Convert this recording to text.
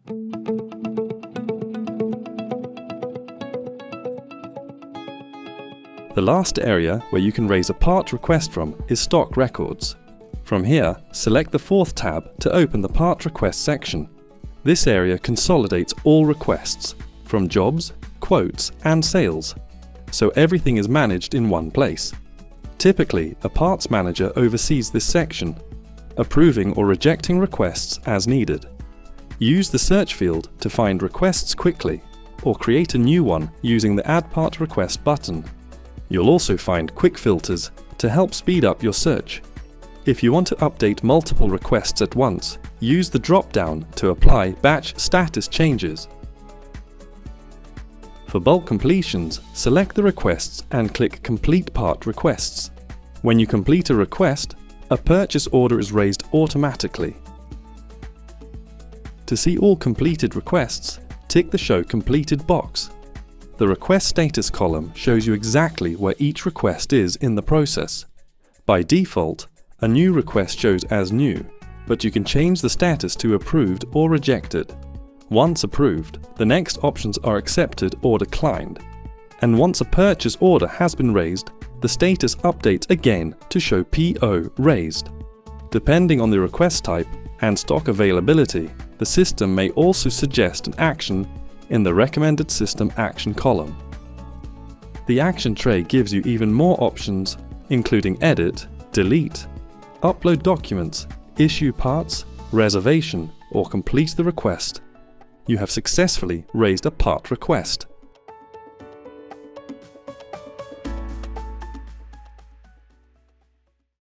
The last area where you can raise a part request from is Stock Records. From here, select the fourth tab to open the Part Request section. This area consolidates all requests, from jobs, quotes and sales, so everything is managed in one place. Typically, a parts manager oversees this section, approving or rejecting requests as needed. Use the search field to find requests quickly, or create a new one using the Add Part Request button. You'll also find quick filters to help speed up your search. If you want to update multiple requests at once, use the drop-down to apply batch status changes. For bulk completions, select the requests and click Complete Part Requests. When you complete a request, a purchase order is raised automatically. To see all completed requests, tick the Show Completed box. The Request Status column shows you exactly where each request is in the process. By default, a new request shows as new, but you can change the status to approved or rejected. Once approved, the next options are accepted or declined. And once a purchase order has been raised, the status updates again to show PO raised. Depending on the request type and stock availability, the system may also suggest an action in the Recommended System Action column. The action tray gives you even more options, including edit, delete, upload documents, issue parts, reservation, or complete the request. You have successfully raised a part request.